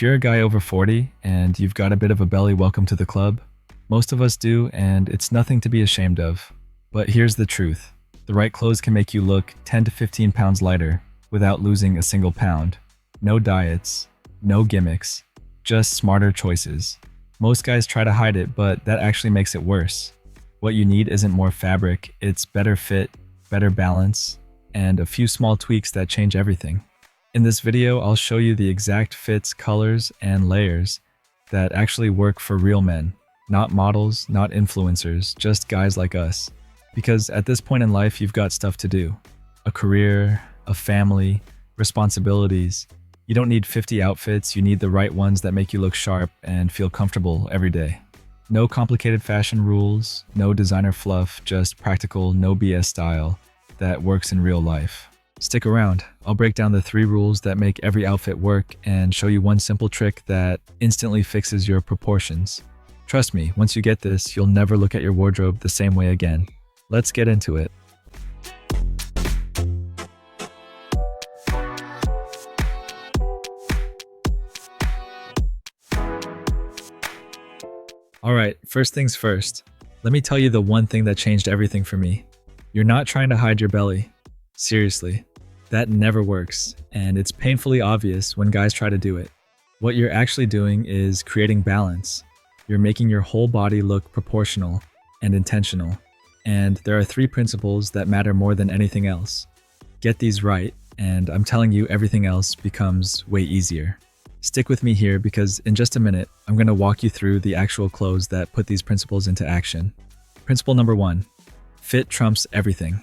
If you're a guy over 40 and you've got a bit of a belly, welcome to the club. Most of us do, and it's nothing to be ashamed of. But here's the truth. The right clothes can make you look 10 to 15 pounds lighter without losing a single pound. No diets, no gimmicks, just smarter choices. Most guys try to hide it, but that actually makes it worse. What you need isn't more fabric, it's better fit, better balance, and a few small tweaks that change everything. In this video, I'll show you the exact fits, colors, and layers that actually work for real men. Not models, not influencers, just guys like us. Because at this point in life, you've got stuff to do. A career, a family, responsibilities. You don't need 50 outfits, you need the right ones that make you look sharp and feel comfortable every day. No complicated fashion rules, no designer fluff, just practical, no BS style that works in real life. Stick around, I'll break down the 3 rules that make every outfit work and show you one simple trick that instantly fixes your proportions. Trust me, once you get this, you'll never look at your wardrobe the same way again. Let's get into it. Alright, first things first. Let me tell you the one thing that changed everything for me. You're not trying to hide your belly. Seriously. That never works, and it's painfully obvious when guys try to do it. What you're actually doing is creating balance. You're making your whole body look proportional and intentional. And there are 3 principles that matter more than anything else. Get these right, and I'm telling you everything else becomes way easier. Stick with me here because in just a minute, I'm going to walk you through the actual clothes that put these principles into action. Principle number 1, fit trumps everything.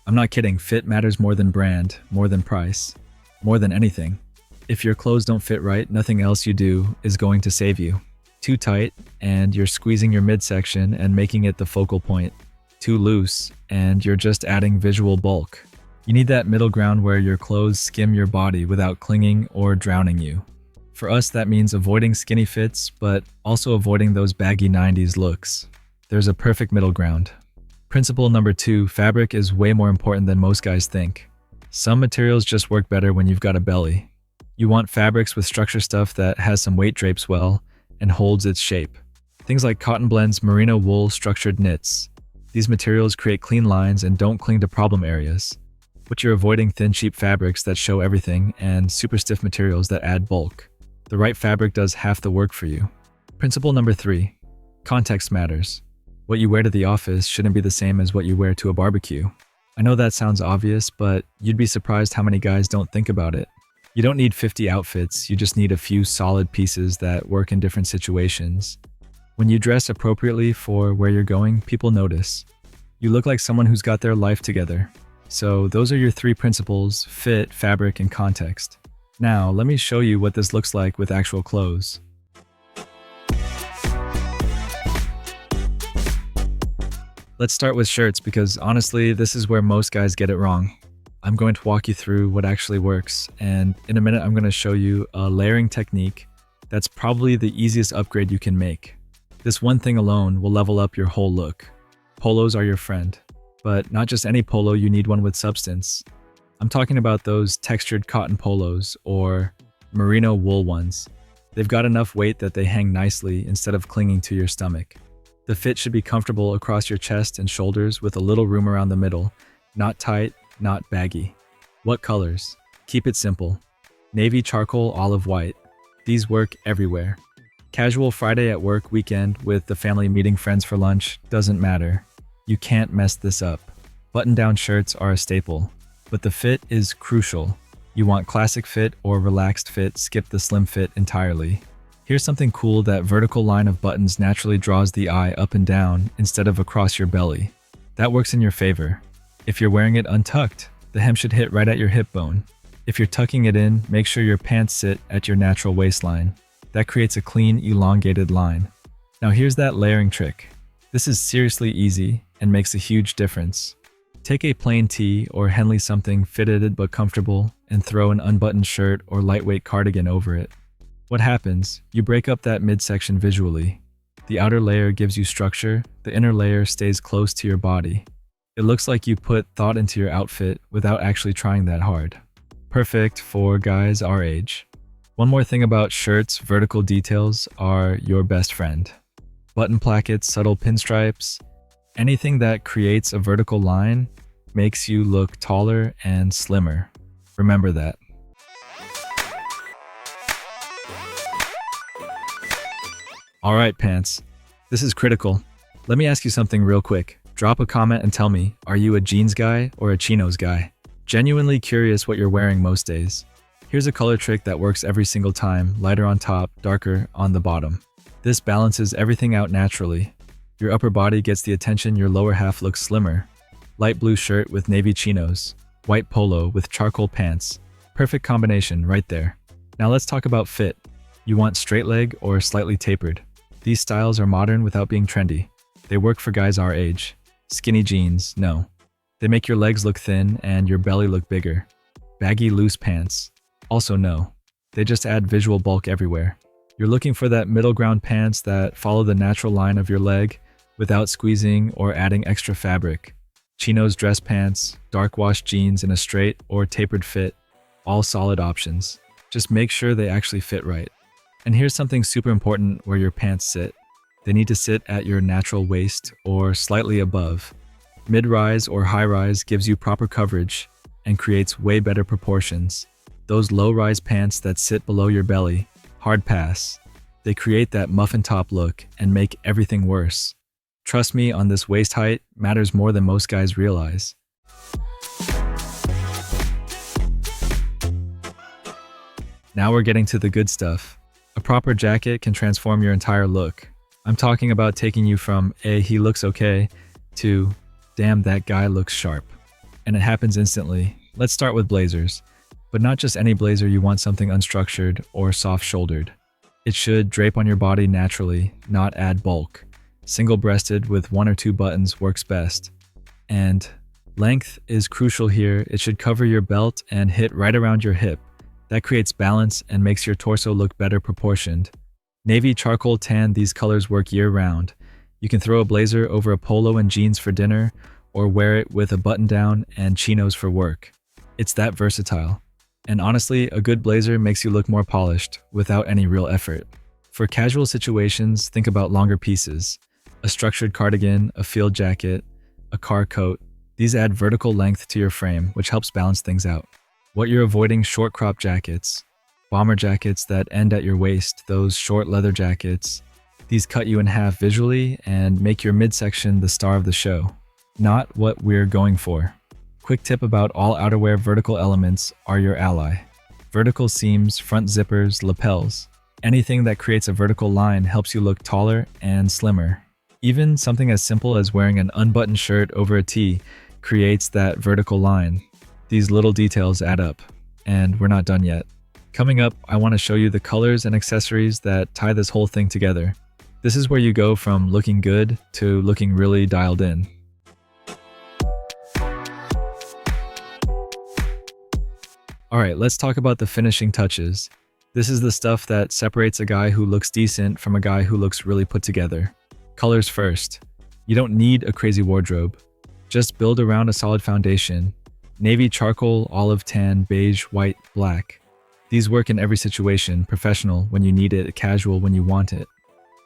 I'm not kidding, fit matters more than brand, more than price, more than anything. If your clothes don't fit right, nothing else you do is going to save you. Too tight, and you're squeezing your midsection and making it the focal point. Too loose, and you're just adding visual bulk. You need that middle ground where your clothes skim your body without clinging or drowning you. For us, that means avoiding skinny fits, but also avoiding those baggy 90s looks. There's a perfect middle ground. Principle number 2, fabric is way more important than most guys think. Some materials just work better when you've got a belly. You want fabrics with structure stuff that has some weight, drapes well, and holds its shape. Things like cotton blends, merino wool, structured knits. These materials create clean lines and don't cling to problem areas. But you're avoiding thin, cheap fabrics that show everything and super stiff materials that add bulk. The right fabric does half the work for you. Principle number 3, context matters. What you wear to the office shouldn't be the same as what you wear to a barbecue. I know that sounds obvious, but you'd be surprised how many guys don't think about it. You don't need 50 outfits, you just need a few solid pieces that work in different situations. When you dress appropriately for where you're going, people notice. You look like someone who's got their life together. So those are your 3 principles: fit, fabric, and context. Now, let me show you what this looks like with actual clothes. Let's start with shirts because honestly, this is where most guys get it wrong. I'm going to walk you through what actually works, and in a minute I'm going to show you a layering technique that's probably the easiest upgrade you can make. This one thing alone will level up your whole look. Polos are your friend, but not just any polo, you need one with substance. I'm talking about those textured cotton polos or merino wool ones. They've got enough weight that they hang nicely instead of clinging to your stomach. The fit should be comfortable across your chest and shoulders with a little room around the middle. Not tight, not baggy. What colors? Keep it simple. Navy, charcoal, olive, white. These work everywhere. Casual Friday at work, weekend, with the family meeting friends for lunch, doesn't matter. You can't mess this up. Button-down shirts are a staple, but the fit is crucial. You want classic fit or relaxed fit, skip the slim fit entirely. Here's something cool: that vertical line of buttons naturally draws the eye up and down instead of across your belly. That works in your favor. If you're wearing it untucked, the hem should hit right at your hip bone. If you're tucking it in, make sure your pants sit at your natural waistline. That creates a clean, elongated line. Now here's that layering trick. This is seriously easy and makes a huge difference. Take a plain tee or Henley something fitted but comfortable and throw an unbuttoned shirt or lightweight cardigan over it. What happens? You break up that midsection visually. The outer layer gives you structure, the inner layer stays close to your body. It looks like you put thought into your outfit without actually trying that hard. Perfect for guys our age. One more thing about shirts, vertical details are your best friend. Button plackets, subtle pinstripes, anything that creates a vertical line makes you look taller and slimmer. Remember that. Alright, pants. This is critical. Let me ask you something real quick. Drop a comment and tell me, are you a jeans guy or a chinos guy? Genuinely curious what you're wearing most days. Here's a color trick that works every single time, lighter on top, darker on the bottom. This balances everything out naturally. Your upper body gets the attention, your lower half looks slimmer. Light blue shirt with navy chinos, white polo with charcoal pants. Perfect combination right there. Now let's talk about fit. You want straight leg or slightly tapered? These styles are modern without being trendy. They work for guys our age. Skinny jeans, no. They make your legs look thin and your belly look bigger. Baggy loose pants, also no. They just add visual bulk everywhere. You're looking for that middle ground pants that follow the natural line of your leg without squeezing or adding extra fabric. Chinos dress pants, dark wash jeans in a straight or tapered fit, all solid options. Just make sure they actually fit right. And here's something super important where your pants sit. They need to sit at your natural waist or slightly above. Mid-rise or high-rise gives you proper coverage and creates way better proportions. Those low-rise pants that sit below your belly, hard pass. They create that muffin top look and make everything worse. Trust me on this, waist height matters more than most guys realize. Now we're getting to the good stuff. A proper jacket can transform your entire look. I'm talking about taking you from, he looks okay, to, damn, that guy looks sharp. And it happens instantly. Let's start with blazers. But not just any blazer, you want something unstructured or soft-shouldered. It should drape on your body naturally, not add bulk. Single-breasted with 1 or 2 buttons works best. And length is crucial here. It should cover your belt and hit right around your hip. That creates balance and makes your torso look better proportioned. Navy, charcoal, tan, these colors work year-round. You can throw a blazer over a polo and jeans for dinner, or wear it with a button-down and chinos for work. It's that versatile. And honestly, a good blazer makes you look more polished, without any real effort. For casual situations, think about longer pieces. A structured cardigan, a field jacket, a car coat. These add vertical length to your frame, which helps balance things out. What you're avoiding: short crop jackets, bomber jackets that end at your waist, those short leather jackets. These cut you in half visually and make your midsection the star of the show. Not what we're going for. Quick tip about all outerwear: vertical elements are your ally. Vertical seams, front zippers, lapels. Anything that creates a vertical line helps you look taller and slimmer. Even something as simple as wearing an unbuttoned shirt over a tee creates that vertical line. These little details add up. And we're not done yet. Coming up, I want to show you the colors and accessories that tie this whole thing together. This is where you go from looking good to looking really dialed in. Alright, let's talk about the finishing touches. This is the stuff that separates a guy who looks decent from a guy who looks really put together. Colors first. You don't need a crazy wardrobe. Just build around a solid foundation. Navy, charcoal, olive, tan, beige, white, black. These work in every situation: professional when you need it, casual when you want it.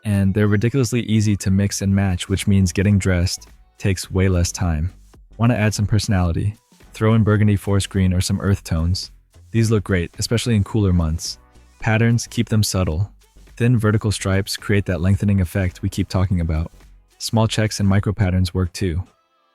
And they're ridiculously easy to mix and match, which means getting dressed takes way less time. Want to add some personality? Throw in burgundy, forest green, or some earth tones. These look great, especially in cooler months. Patterns, keep them subtle. Thin vertical stripes create that lengthening effect we keep talking about. Small checks and micro patterns work too.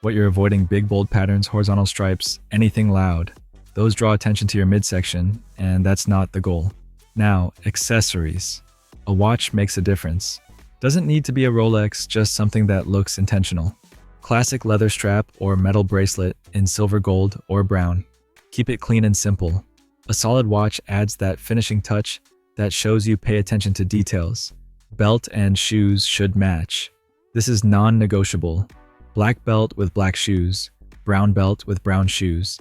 What you're avoiding: big bold patterns, horizontal stripes, anything loud. Those draw attention to your midsection, and that's not the goal. Now, accessories. A watch makes a difference. Doesn't need to be a Rolex, just something that looks intentional. Classic leather strap or metal bracelet in silver, gold, or brown. Keep it clean and simple. A solid watch adds that finishing touch that shows you pay attention to details. Belt and shoes should match. This is non-negotiable. Black belt with black shoes, brown belt with brown shoes.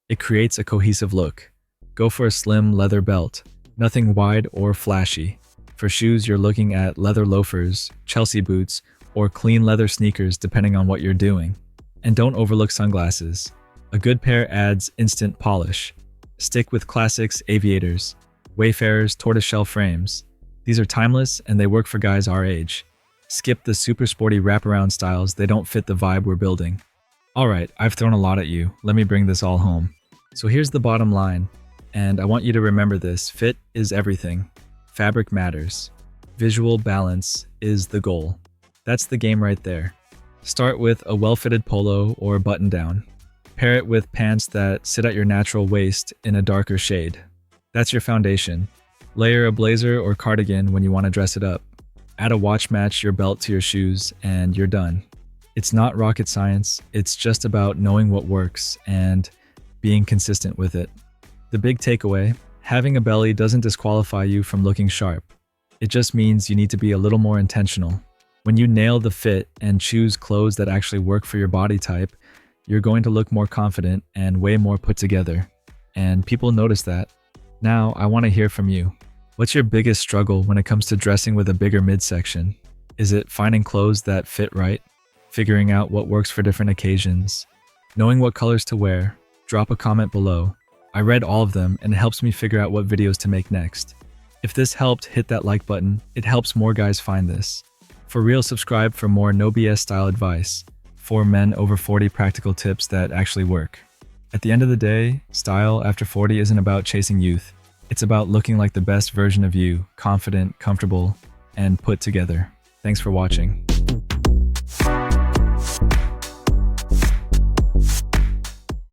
It creates a cohesive look. Go for a slim leather belt, nothing wide or flashy. For shoes, you're looking at leather loafers, Chelsea boots, or clean leather sneakers depending on what you're doing. And don't overlook sunglasses. A good pair adds instant polish. Stick with classics, aviators. Wayfarers, tortoiseshell frames. These are timeless and they work for guys our age. Skip the super sporty wraparound styles, they don't fit the vibe we're building. Alright, I've thrown a lot at you, let me bring this all home. So here's the bottom line, and I want you to remember this: fit is everything. Fabric matters. Visual balance is the goal. That's the game right there. Start with a well-fitted polo or button down. Pair it with pants that sit at your natural waist in a darker shade. That's your foundation. Layer a blazer or cardigan when you want to dress it up. Add a watch, match your belt to your shoes, and you're done. It's not rocket science, it's just about knowing what works and being consistent with it. The big takeaway: having a belly doesn't disqualify you from looking sharp. It just means you need to be a little more intentional. When you nail the fit and choose clothes that actually work for your body type, you're going to look more confident and way more put together. And people notice that. Now, I want to hear from you. What's your biggest struggle when it comes to dressing with a bigger midsection? Is it finding clothes that fit right? Figuring out what works for different occasions? Knowing what colors to wear? Drop a comment below. I read all of them and it helps me figure out what videos to make next. If this helped, hit that like button. It helps more guys find this. For real, subscribe for more no BS style advice. For men over 40 practical tips that actually work. At the end of the day, style after 40 isn't about chasing youth. It's about looking like the best version of you, confident, comfortable, and put together. Thanks for watching.